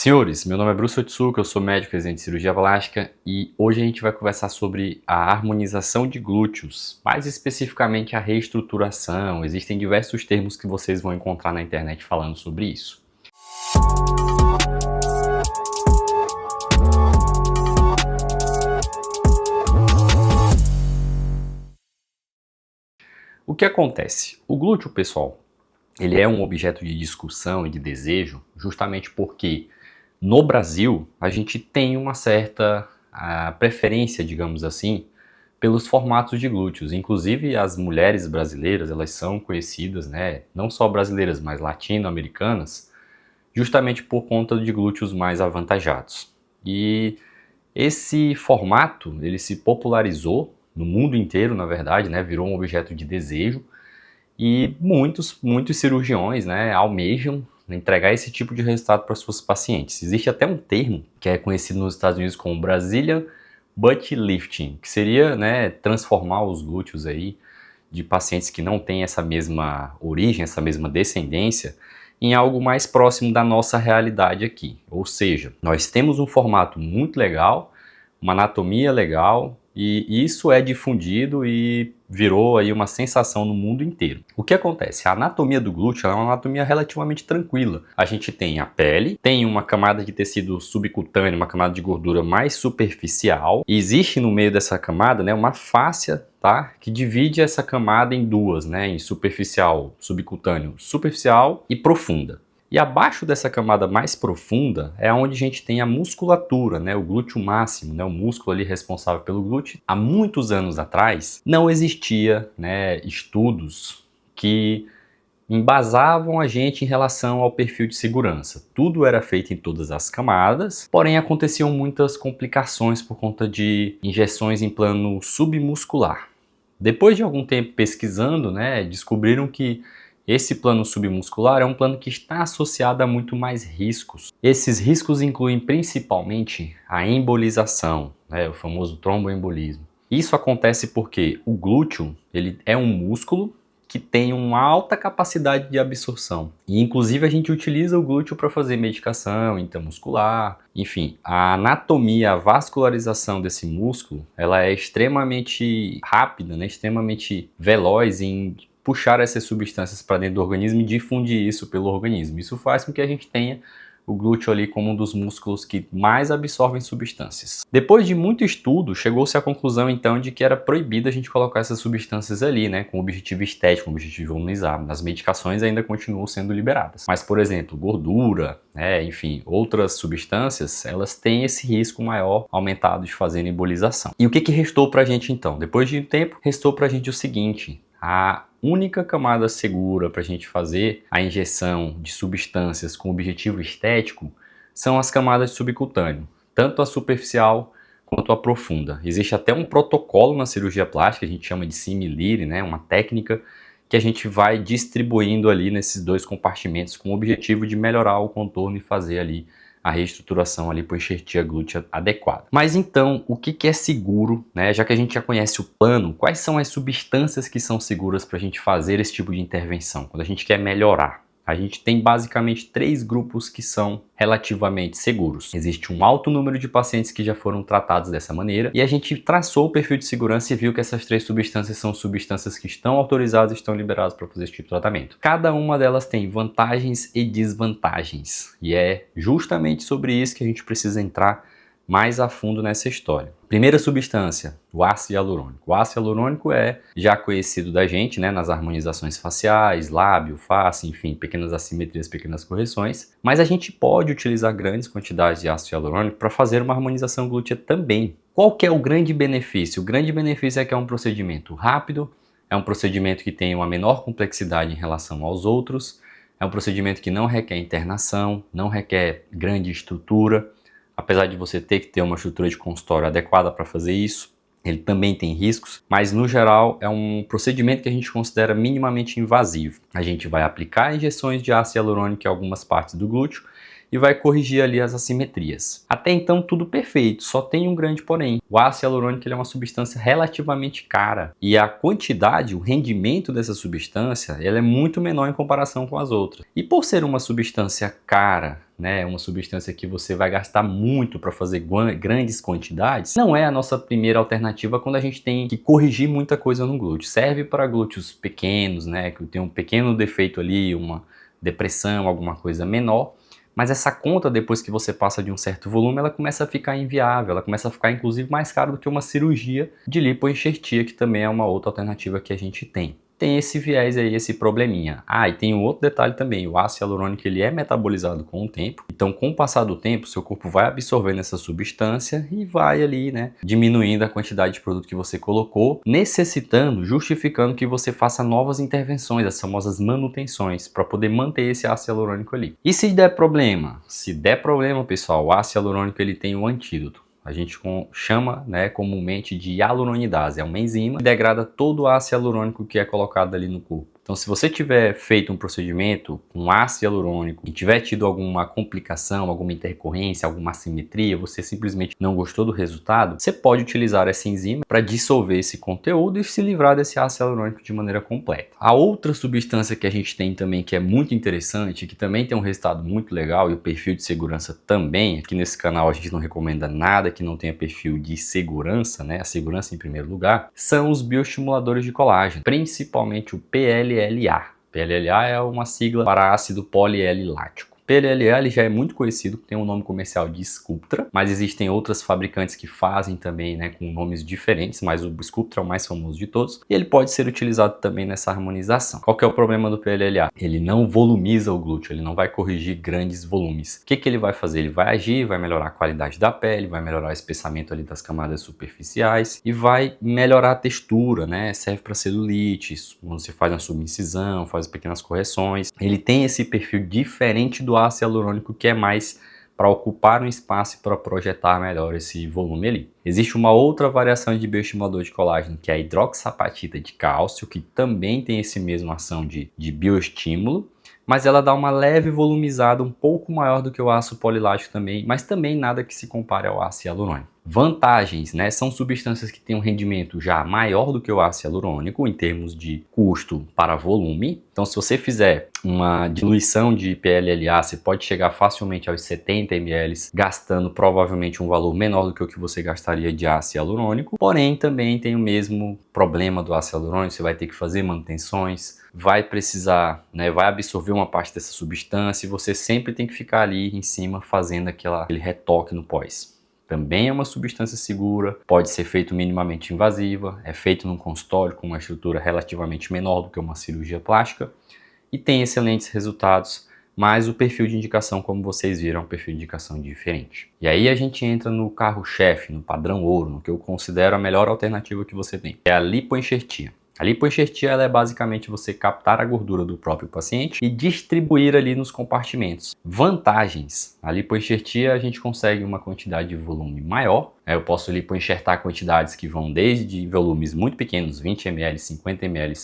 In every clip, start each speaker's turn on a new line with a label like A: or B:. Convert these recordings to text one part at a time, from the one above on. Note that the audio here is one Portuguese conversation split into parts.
A: Senhores, meu nome é Bruce Otsuka, eu sou médico residente de cirurgia plástica e hoje a gente vai conversar sobre a harmonização de glúteos, mais especificamente a reestruturação. Existem diversos termos que vocês vão encontrar na internet falando sobre isso. O que acontece? O glúteo, pessoal, ele é um objeto de discussão e de desejo justamente porque no Brasil, a gente tem uma certa preferência, digamos assim, pelos formatos de glúteos. Inclusive, as mulheres brasileiras, elas são conhecidas, né, não só brasileiras, mas latino-americanas, justamente por conta de glúteos mais avantajados. E esse formato, ele se popularizou no mundo inteiro, na verdade, né, virou um objeto de desejo. E muitos cirurgiões, né, almejam entregar esse tipo de resultado para suas pacientes. Existe até um termo que é conhecido nos Estados Unidos como Brazilian Butt Lifting, que seria, né, transformar os glúteos aí de pacientes que não têm essa mesma origem, essa mesma descendência, em algo mais próximo da nossa realidade aqui. Ou seja, nós temos um formato muito legal, uma anatomia legal, e isso é difundido e virou aí uma sensação no mundo inteiro. O que acontece? A anatomia do glúteo é uma anatomia relativamente tranquila. A gente tem a pele, tem uma camada de tecido subcutâneo, uma camada de gordura mais superficial, e existe no meio dessa camada, né, uma fáscia, tá, que divide essa camada em duas, né, em superficial, subcutâneo, superficial e profunda. E abaixo dessa camada mais profunda é onde a gente tem a musculatura, né, o glúteo máximo, né, o músculo ali responsável pelo glúteo. Há muitos anos atrás não existia, né, estudos que embasavam a gente em relação ao perfil de segurança. Tudo era feito em todas as camadas, porém aconteciam muitas complicações por conta de injeções em plano submuscular. Depois de algum tempo pesquisando, né, descobriram que esse plano submuscular é um plano que está associado a muito mais riscos. Esses riscos incluem principalmente a embolização, né, o famoso tromboembolismo. Isso acontece porque o glúteo, ele é um músculo que tem uma alta capacidade de absorção. E inclusive a gente utiliza o glúteo para fazer medicação intramuscular. Enfim, a anatomia, a vascularização desse músculo, ela é extremamente rápida, né, extremamente veloz em puxar essas substâncias para dentro do organismo e difundir isso pelo organismo. Isso faz com que a gente tenha o glúteo ali como um dos músculos que mais absorvem substâncias. Depois de muito estudo, chegou-se à conclusão então de que era proibido a gente colocar essas substâncias ali, né, com objetivo estético, com objetivo harmonizar. As medicações ainda continuam sendo liberadas. Mas, por exemplo, gordura, né, enfim, outras substâncias, elas têm esse risco maior aumentado de fazer embolização. E o que restou pra gente então? Depois de um tempo, restou pra gente o seguinte: a única camada segura para a gente fazer a injeção de substâncias com objetivo estético são as camadas de subcutâneo, tanto a superficial quanto a profunda. Existe até um protocolo na cirurgia plástica, a gente chama de similire, né, uma técnica que a gente vai distribuindo ali nesses dois compartimentos com o objetivo de melhorar o contorno e fazer ali a reestruturação ali para enxertia glútea adequada. Mas então, o que é seguro, né? Já que a gente já conhece o plano, quais são as substâncias que são seguras para a gente fazer esse tipo de intervenção, quando a gente quer melhorar? A gente tem basicamente 3 grupos que são relativamente seguros. Existe um alto número de pacientes que já foram tratados dessa maneira e a gente traçou o perfil de segurança e viu que essas 3 substâncias são substâncias que estão autorizadas e estão liberadas para fazer esse tipo de tratamento. Cada uma delas tem vantagens e desvantagens e é justamente sobre isso que a gente precisa entrar mais a fundo nessa história. Primeira substância, o ácido hialurônico. O ácido hialurônico é já conhecido da gente, né, nas harmonizações faciais, lábio, face, enfim, pequenas assimetrias, pequenas correções, mas a gente pode utilizar grandes quantidades de ácido hialurônico para fazer uma harmonização glútea também. Qual que é o grande benefício? O grande benefício é que é um procedimento rápido, é um procedimento que tem uma menor complexidade em relação aos outros, é um procedimento que não requer internação, não requer grande estrutura. Apesar de você ter que ter uma estrutura de consultório adequada para fazer isso, ele também tem riscos, mas no geral é um procedimento que a gente considera minimamente invasivo. A gente vai aplicar injeções de ácido hialurônico em algumas partes do glúteo e vai corrigir ali as assimetrias. Até então tudo perfeito, só tem um grande porém. O ácido hialurônico ele é uma substância relativamente cara e a quantidade, o rendimento dessa substância, ela é muito menor em comparação com as outras. E por ser uma substância cara né, uma substância que você vai gastar muito para fazer grandes quantidades, não é a nossa primeira alternativa quando a gente tem que corrigir muita coisa no glúteo. Serve para glúteos pequenos, né, que tem um pequeno defeito ali, uma depressão, alguma coisa menor, mas essa conta, depois que você passa de um certo volume, ela começa a ficar inviável, ela começa a ficar inclusive mais cara do que uma cirurgia de lipoenxertia, que também é uma outra alternativa que a gente tem. Tem esse viés aí, esse probleminha. Ah, e tem um outro detalhe também, o ácido hialurônico ele é metabolizado com o tempo, então com o passar do tempo, seu corpo vai absorvendo essa substância e vai ali, né, diminuindo a quantidade de produto que você colocou, necessitando, justificando que você faça novas intervenções, as famosas manutenções, para poder manter esse ácido hialurônico ali. E se der problema? Se der problema, pessoal, o ácido hialurônico ele tem um antídoto. A gente chama, né, comumente de hialuronidase. É uma enzima que degrada todo o ácido hialurônico que é colocado ali no corpo. Então, se você tiver feito um procedimento com ácido hialurônico e tiver tido alguma complicação, alguma intercorrência, alguma assimetria, você simplesmente não gostou do resultado, você pode utilizar essa enzima para dissolver esse conteúdo e se livrar desse ácido hialurônico de maneira completa. A outra substância que a gente tem também que é muito interessante, que também tem um resultado muito legal e o perfil de segurança também, aqui nesse canal a gente não recomenda nada que não tenha perfil de segurança, né? A segurança em primeiro lugar, são os bioestimuladores de colágeno, principalmente o PLLA. PLLA é uma sigla para ácido poli-L-lático. PLLA ele já é muito conhecido, tem um nome comercial de Sculptra, mas existem outras fabricantes que fazem também, né, com nomes diferentes, mas o Sculptra é o mais famoso de todos, e ele pode ser utilizado também nessa harmonização. Qual que é o problema do PLLA? Ele não volumiza o glúteo, ele não vai corrigir grandes volumes. O que que ele vai fazer? Ele vai agir, vai melhorar a qualidade da pele, vai melhorar o espessamento ali das camadas superficiais e vai melhorar a textura, né? Serve para celulite, quando você faz uma subincisão, faz pequenas correções. Ele tem esse perfil diferente do ácido hialurônico, que é mais para ocupar um espaço e para projetar melhor esse volume ali. Existe uma outra variação de bioestimulador de colágeno, que é a hidroxapatita de cálcio, que também tem esse mesmo ação de bioestímulo, mas ela dá uma leve volumizada um pouco maior do que o ácido polilático também, mas também nada que se compare ao ácido hialurônico. Vantagens, né? São substâncias que têm um rendimento já maior do que o ácido hialurônico em termos de custo para volume. Então, se você fizer uma diluição de PLLA, você pode chegar facilmente aos 70 ml, gastando provavelmente um valor menor do que o que você gastaria de ácido hialurônico. Porém, também tem o mesmo problema do ácido hialurônico, você vai ter que fazer manutenções, vai precisar, né, vai absorver uma parte dessa substância e você sempre tem que ficar ali em cima fazendo aquele retoque no pós. Também é uma substância segura, pode ser feito minimamente invasiva, é feito num consultório com uma estrutura relativamente menor do que uma cirurgia plástica e tem excelentes resultados, mas o perfil de indicação, como vocês viram, é um perfil de indicação diferente. E aí a gente entra no carro-chefe, no padrão ouro, no que eu considero a melhor alternativa que você tem, é a lipoenxertia. A lipoenxertia ela é basicamente você captar a gordura do próprio paciente e distribuir ali nos compartimentos. Vantagens: a lipoenxertia a gente consegue uma quantidade de volume maior. Eu posso lipoenxertar quantidades que vão desde volumes muito pequenos, 20 ml, 50 ml,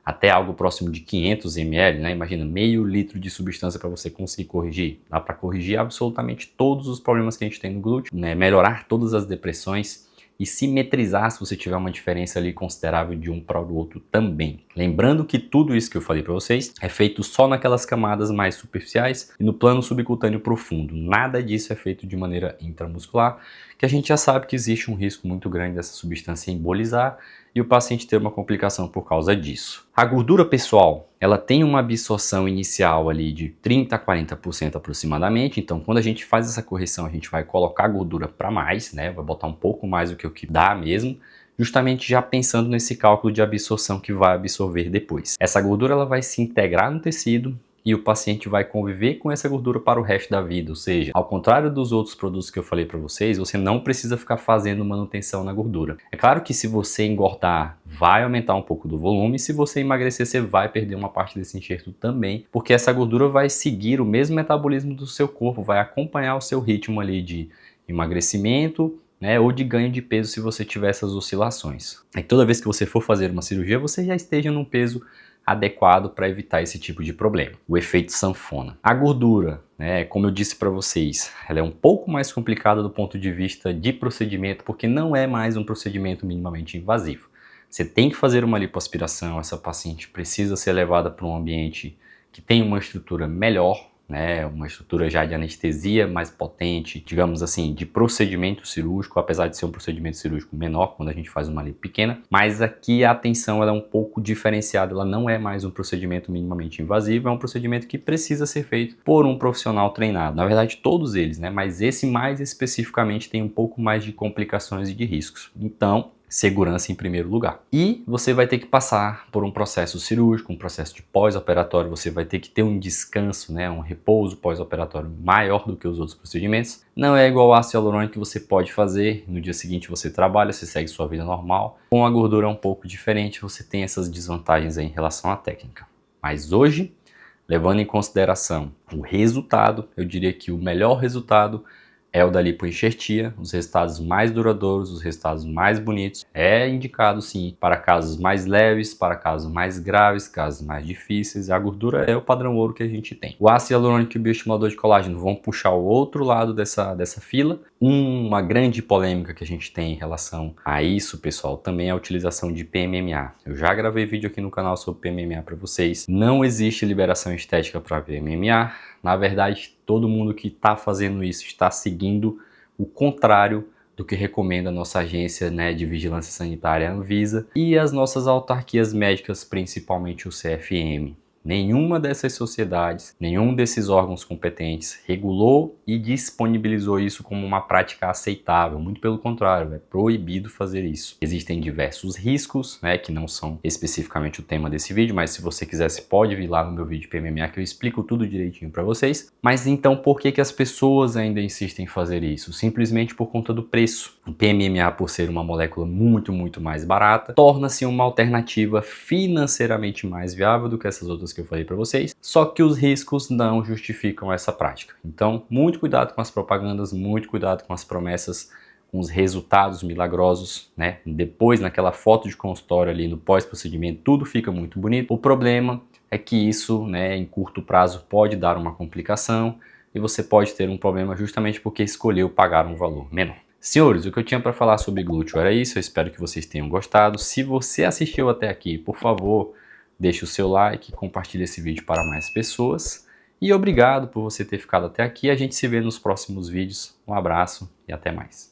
A: até algo próximo de 500 ml, né? Imagina, meio litro de substância para você conseguir corrigir. Dá para corrigir absolutamente todos os problemas que a gente tem no glúteo, né? Melhorar todas as depressões e simetrizar se você tiver uma diferença ali considerável de um para o outro também. Lembrando que tudo isso que eu falei para vocês é feito só naquelas camadas mais superficiais e no plano subcutâneo profundo. Nada disso é feito de maneira intramuscular, que a gente já sabe que existe um risco muito grande dessa substância embolizar e o paciente ter uma complicação por causa disso. A gordura, pessoal, ela tem uma absorção inicial ali de 30 a 40% aproximadamente, então quando a gente faz essa correção a gente vai colocar a gordura para mais, né? Vai botar um pouco mais do que o que dá mesmo, justamente já pensando nesse cálculo de absorção que vai absorver depois. Essa gordura ela vai se integrar no tecido e o paciente vai conviver com essa gordura para o resto da vida, ou seja, ao contrário dos outros produtos que eu falei para vocês, você não precisa ficar fazendo manutenção na gordura. É claro que se você engordar, vai aumentar um pouco do volume, e se você emagrecer, você vai perder uma parte desse enxerto também, porque essa gordura vai seguir o mesmo metabolismo do seu corpo, vai acompanhar o seu ritmo ali de emagrecimento, né, ou de ganho de peso se você tiver essas oscilações. E toda vez que você for fazer uma cirurgia, você já esteja num peso adequado para evitar esse tipo de problema. O efeito sanfona. A gordura, né, como eu disse para vocês, ela é um pouco mais complicada do ponto de vista de procedimento, porque não é mais um procedimento minimamente invasivo. Você tem que fazer uma lipoaspiração, essa paciente precisa ser levada para um ambiente que tem uma estrutura melhor, né, uma estrutura já de anestesia mais potente, digamos assim, de procedimento cirúrgico, apesar de ser um procedimento cirúrgico menor quando a gente faz uma lipo pequena, mas aqui a atenção ela é um pouco diferenciada, ela não é mais um procedimento minimamente invasivo, é um procedimento que precisa ser feito por um profissional treinado. Na verdade, todos eles, né, mas esse mais especificamente tem um pouco mais de complicações e de riscos. Então, segurança em primeiro lugar. E você vai ter que passar por um processo cirúrgico, um processo de pós-operatório, você vai ter que ter um descanso, né, um repouso pós-operatório maior do que os outros procedimentos. Não é igual ao ácido hialurônico que você pode fazer, no dia seguinte você trabalha, você segue sua vida normal. Com a gordura é um pouco diferente, você tem essas desvantagens aí em relação à técnica. Mas hoje, levando em consideração o resultado, eu diria que o melhor resultado é o da lipoenxertia, os resultados mais duradouros, os resultados mais bonitos. É indicado sim para casos mais leves, para casos mais graves, casos mais difíceis. A gordura é o padrão ouro que a gente tem. O ácido hialurônico e o bioestimulador de colágeno vão puxar o outro lado dessa fila. Uma grande polêmica que a gente tem em relação a isso, pessoal, também é a utilização de PMMA. Eu já gravei vídeo aqui no canal sobre PMMA para vocês. Não existe liberação estética para PMMA. Na verdade, todo mundo que está fazendo isso está seguindo o contrário do que recomenda a nossa agência, né, de vigilância sanitária, Anvisa, e as nossas autarquias médicas, principalmente o CFM. Nenhuma dessas sociedades, nenhum desses órgãos competentes regulou e disponibilizou isso como uma prática aceitável. Muito pelo contrário, é proibido fazer isso. Existem diversos riscos, né, que não são especificamente o tema desse vídeo, mas se você quiser, você pode vir lá no meu vídeo de PMMA que eu explico tudo direitinho para vocês. Mas então, por que as pessoas ainda insistem em fazer isso? Simplesmente por conta do preço. O PMMA, por ser uma molécula muito mais barata, torna-se uma alternativa financeiramente mais viável do que essas outras que eu falei para vocês, só que os riscos não justificam essa prática. Então, muito cuidado com as propagandas, muito cuidado com as promessas, com os resultados milagrosos, né? Depois, naquela foto de consultório ali no pós-procedimento, tudo fica muito bonito. O problema é que isso, né, em curto prazo pode dar uma complicação e você pode ter um problema justamente porque escolheu pagar um valor menor. Senhores, o que eu tinha para falar sobre glúteo era isso, eu espero que vocês tenham gostado. Se você assistiu até aqui, por favor, deixe o seu like, compartilhe esse vídeo para mais pessoas. E obrigado por você ter ficado até aqui. A gente se vê nos próximos vídeos. Um abraço e até mais.